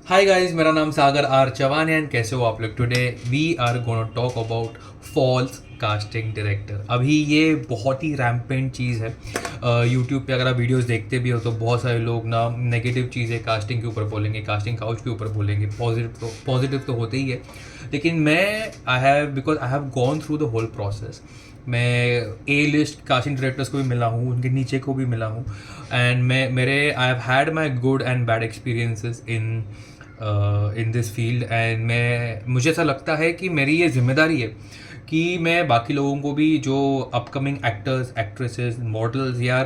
Hi guys, मेरा नाम सागर are Chauhan है एंड कैसे हो आप लोग। Today we are gonna talk about false casting director. अभी ये बहुत ही रैम्पेंट चीज़ है। यूट्यूब पे अगर आप वीडियोस देखते भी हो तो बहुत सारे लोग ना नेगेटिव चीज़ें कास्टिंग के ऊपर बोलेंगे, कास्टिंग काउच के ऊपर बोलेंगे। पॉजिटिव तो होते ही है, लेकिन मैं I have gone through the whole process. मैं ए लिस्ट कास्टिंग डायरेक्टर्स को भी मिला हूँ, उनके नीचे को भी मिला हूँ and I have had my good and bad experiences in this field. And मुझे ऐसा लगता है कि मेरी ये जिम्मेदारी है कि मैं बाकी लोगों को भी, जो अपकमिंग एक्टर्स, एक्ट्रेसेस, मॉडल्स या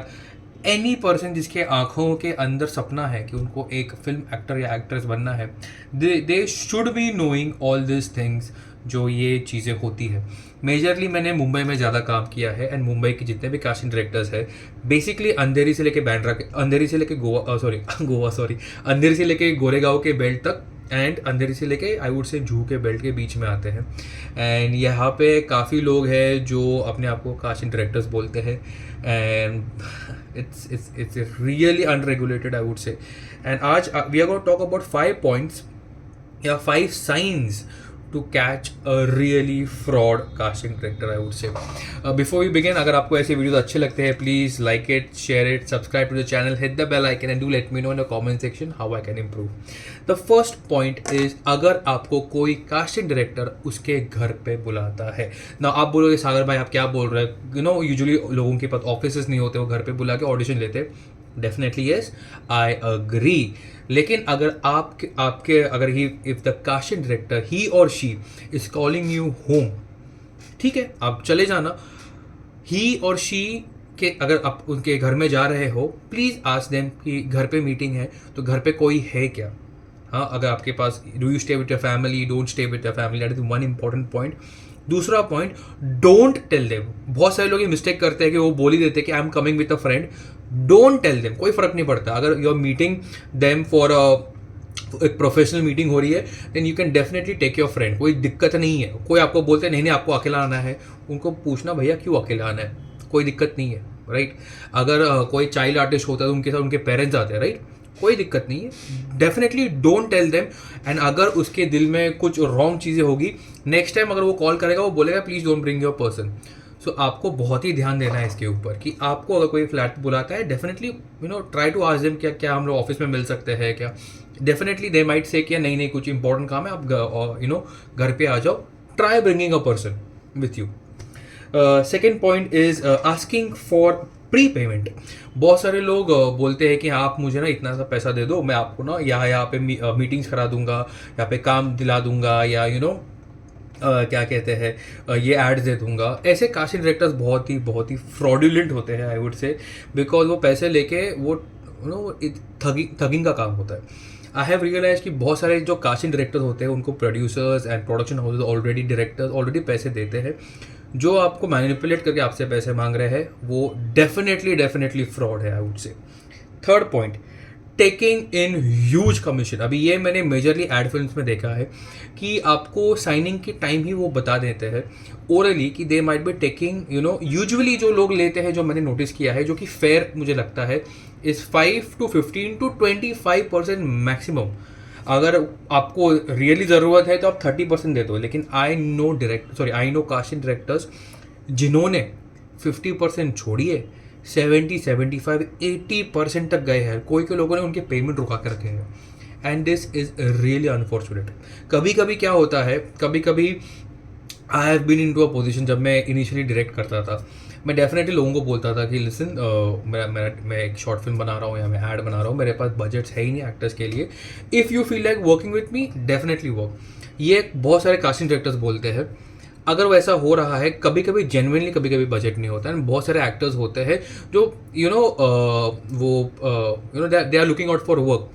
एनी पर्सन जिसके आंखों के अंदर सपना है कि उनको एक फिल्म एक्टर या एक्ट्रेस बनना है, they should be knowing all this things जो ये चीज़ें होती है। मेजरली मैंने मुंबई में ज़्यादा काम किया है एंड मुंबई के जितने भी कास्टिंग डायरेक्टर्स है, बेसिकली अंधेरी से लेके बैंड्रा के, अंधेरी से लेके गोवा गोवा सॉरी अंधेरी से लेके गोरेगांव के बेल्ट तक एंड अंधेरी से लेके आई वुड से जूहू के बेल्ट के बीच में आते हैं। एंड यहाँ पे काफ़ी लोग हैं जो अपने आप को कास्टिंग डायरेक्टर्स बोलते हैं and it's really unregulated I would say. And आज we are going to talk about 5 points या 5 signs to catch a really fraud casting director, I would say. Before we begin, अगर आपको ऐसे videos अच्छे लगते हैं, please like it, share it, subscribe to the channel, hit the bell icon and do let me know in the comment section how I can improve. The first point is, अगर आपको कोई casting director उसके घर पे बुलाता है ना, आप बोलोगे सागर भाई आप क्या बोल रहे हैं, यूजुअली लोगों के पास ऑफिस नहीं होते, वो घर पे बुला के ऑडिशन लेते। Definitely yes, I agree. लेकिन अगर आपके अगर ही इफ द कास्टिंग डायरेक्टर ही और she is calling you home, ठीक है, आप चले जाना। ही और शी के अगर आप उनके घर में जा रहे हो, प्लीज़ आस्क देम कि घर पे मीटिंग है तो घर पे कोई है क्या। हाँ, अगर आपके पास, do you stay with your family, don't stay with your family, that is one important point. दूसरा पॉइंट, डोंट टेल देम। बहुत सारे लोग ये मिस्टेक करते हैं कि वो बोल ही देते हैं कि I am coming with a friend. Don't tell them, कोई फर्क नहीं पड़ता। अगर you are meeting them for एक प्रोफेशनल मीटिंग हो रही है, then you can definitely take your friend, कोई दिक्कत नहीं है। कोई आपको बोलते हैं नहीं नहीं आपको अकेला आना है, उनको पूछना भैया क्यों अकेला आना है, कोई दिक्कत नहीं है, राइट। अगर कोई चाइल्ड आर्टिस्ट होता है तो उनके साथ उनके पेरेंट्स आते हैं, राइट, कोई दिक्कत नहीं है। Definitely don't tell them. And अगर उसके दिल में कुछ रॉन्ग चीज़ें होगी, नेक्स्ट टाइम अगर वो कॉल करेगा वो बोलेगा please don't bring your person. So आपको बहुत ही ध्यान देना है इसके ऊपर कि आपको अगर कोई फ्लैट बुलाता है, definitely try to ask them क्या हम लोग ऑफिस में मिल सकते हैं क्या। डेफिनेटली दे माइट से कि नहीं कुछ इंपॉर्टेंट काम है, आप घर पे आ जाओ। Try bringing a person with you. Second point is asking for pre payment. बहुत सारे लोग बोलते हैं कि आप मुझे ना इतना सा पैसा दे दो, मैं आपको ना यहाँ पे मीटिंग्स करा दूंगा, यहाँ पे काम दिला दूंगा, या क्या कहते हैं ये एड्स दे दूंगा। ऐसे कास्टिंग डायरेक्टर्स बहुत ही फ्रॉडुलेंट होते हैं आई वुड से, बिकॉज वो पैसे लेके वो ठगिंग का काम होता है। आई हैव रियलाइज कि बहुत सारे जो कास्टिंग डायरेक्टर्स होते हैं उनको producers and production houses already directors already पैसे देते हैं। जो आपको मैनिपुलेट करके आपसे पैसे मांग रहे हैं वो डेफिनेटली फ्रॉड है आई वुड से। Third point, taking in huge commission. अभी ये मैंने मेजरली एड फिल्म्स में देखा है कि आपको साइनिंग के टाइम ही वो बता देते हैं ओरली कि they might be taking usually जो लोग लेते हैं, जो मैंने नोटिस किया है, जो कि फेयर मुझे लगता है, इज 5 to 15 to 25% मैक्सिमम। अगर आपको रियली ज़रूरत है तो आप 30% दे दो। लेकिन आई नो कास्टिंग डायरेक्टर्स जिन्होंने 50% छोड़िए, 70, 75, 80% तक गए हैं। कोई लोगों ने उनके पेमेंट रुका कर रखे हैं and this is really unfortunate. कभी कभी क्या होता है, कभी कभी I have been into a position, जब मैं इनिशियली डायरेक्ट करता था, मैं डेफिनेटली लोगों को बोलता था कि लिसन, मैं एक शॉर्ट फिल्म बना रहा हूँ या मैं ऐड बना रहा हूँ, मेरे पास बजट्स है ही नहीं एक्टर्स के लिए। If you feel like working with me, definitely work. ये बहुत सारे कास्टिंग डायरेक्टर्स बोलते हैं। अगर वैसा हो रहा है, कभी कभी जेन्युइनली कभी कभी बजट नहीं होता है। बहुत सारे एक्टर्स होते हैं जो they are looking out for work.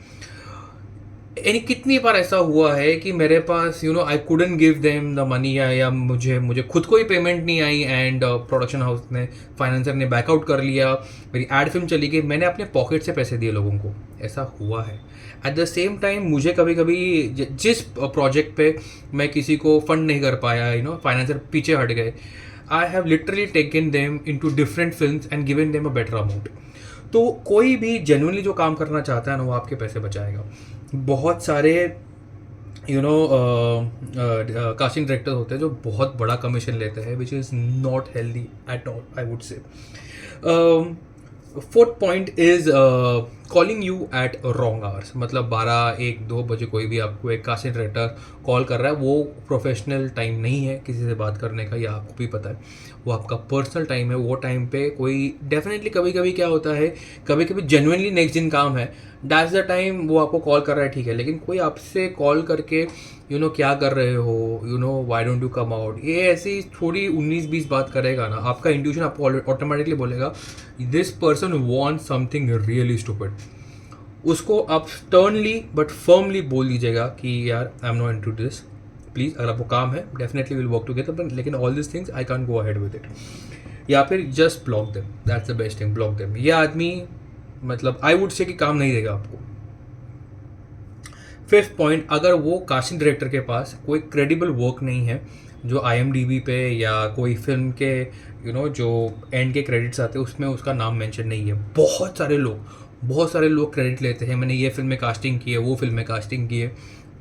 यानी कितनी बार ऐसा हुआ है कि मेरे पास I couldn't give them the money, या मुझे खुद को ही पेमेंट नहीं आई एंड प्रोडक्शन हाउस ने, फाइनेंसर ने बैकआउट कर लिया, मेरी एड फिल्म चली गई, मैंने अपने पॉकेट से पैसे दिए लोगों को। ऐसा हुआ है। एट द सेम टाइम मुझे कभी कभी जिस प्रोजेक्ट पे मैं किसी को फंड नहीं कर पाया, फाइनेंसर पीछे हट गए, I have literally taken them in two different film and given them a better amount. तो कोई भी जेन्युइनली जो काम करना चाहता है ना, वो आपके पैसे बचाएगा। बहुत सारे कास्टिंग डायरेक्टर होते हैं जो बहुत बड़ा कमीशन लेते हैं, which is not healthy at all, I would से. Fourth point is calling you at wrong hours. मतलब 12, 1, 2 बजे कोई भी आपको एक कास्टिंग डायरेक्टर कॉल कर रहा है, वो प्रोफेशनल टाइम नहीं है किसी से बात करने का, या आपको भी पता है वो आपका पर्सनल टाइम है. वो टाइम पे कोई डेफिनेटली कभी कभी क्या होता है, कभी कभी जेन्युइनली नेक्स्ट दिन काम है, दैट्स द टाइम वो आपको कॉल कर रहा है, ठीक है. लेकिन कोई आपसे कॉल करके क्या कर रहे हो, why don't you come out, ये ऐसी थोड़ी 19-20 बात करेगा ना, आपका इंट्यूशन आपको ऑटोमेटिकली बोलेगा this person want something really stupid. उसको आप स्टर्नली बट फर्मली बोल दीजिएगा कि यार I am not into this, please. अगर आपको काम है डेफिनेटली विल वर्क टुगेदर, लेकिन all this things I can't go ahead with it. या फिर just block them, that's the best thing, block them. ये आदमी मतलब आई वुड से कि काम नहीं देगा आपको. फिफ्थ पॉइंट, अगर वो कास्टिंग डायरेक्टर के पास कोई क्रेडिबल वर्क नहीं है जो IMDb पे या कोई फिल्म के जो एंड के क्रेडिट्स आते हैं उसमें उसका नाम मेंशन नहीं है. बहुत सारे लोग क्रेडिट लेते हैं, मैंने ये फिल्म में कास्टिंग की है, वो फिल्म में कास्टिंग की है.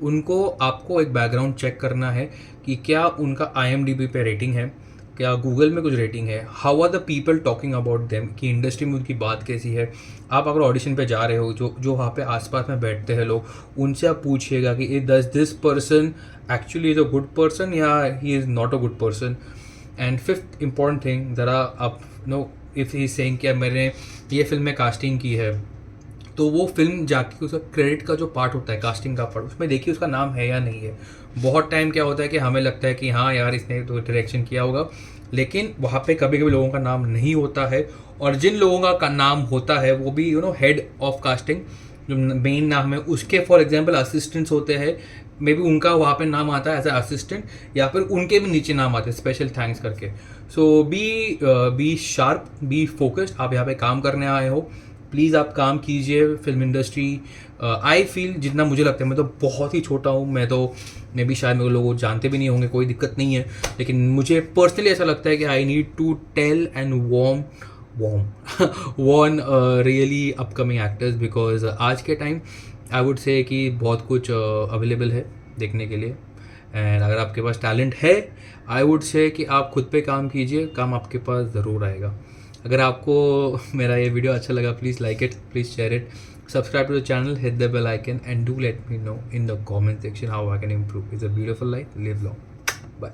उनको आपको एक बैकग्राउंड चेक करना है कि क्या उनका IMDb पे रेटिंग है, क्या गूगल में कुछ रेटिंग है, how are the people talking about them, कि इंडस्ट्री में उनकी बात कैसी है. आप अगर ऑडिशन पे जा रहे हो, जो वहाँ पे आसपास में बैठते हैं लोग, उनसे आप पूछिएगा कि does this person actually is a good person या he is not a good person. And fifth important thing, ज़रा आप इफ़ ही सेइंग कि मैंने ये फिल्म में कास्टिंग की है, तो वो फिल्म जाके उसका क्रेडिट का जो पार्ट होता है, कास्टिंग का पार्ट, उसमें देखिए उसका नाम है या नहीं है. बहुत टाइम क्या होता है कि हमें लगता है कि हाँ यार इसने तो डायरेक्शन किया होगा, लेकिन वहाँ पे कभी कभी लोगों का नाम नहीं होता है. और जिन लोगों का नाम होता है वो भी हेड ऑफ कास्टिंग, जो मेन नाम है उसके फॉर एग्जांपल असिस्टेंट्स होते हैं, मे बी उनका वहाँ पे नाम आता है एज अ असिस्टेंट, या फिर उनके भी नीचे नाम आते हैं स्पेशल थैंक्स करके. सो बी शार्प, बी फोकस्ड. आप यहाँ पे काम करने आए हो, प्लीज़ आप काम कीजिए. फिल्म इंडस्ट्री आई फील, जितना मुझे लगता है, मैं तो बहुत ही छोटा हूँ, मैं भी शायद मेरे लोग जानते भी नहीं होंगे, कोई दिक्कत नहीं है, लेकिन मुझे पर्सनली ऐसा लगता है कि I need to tell and warn really upcoming actors, because आज के टाइम आई वुड से कि बहुत कुछ अवेलेबल है देखने के लिए. एंड अगर आपके पास टैलेंट है, आई वुड से कि आप खुद पे काम कीजिए, काम आपके पास ज़रूर आएगा. अगर आपको मेरा ये वीडियो अच्छा लगा, please like it, please share it, subscribe to the channel, hit the bell icon, and do let me know in the comment section how I can improve. It's a beautiful life. Live long. Bye.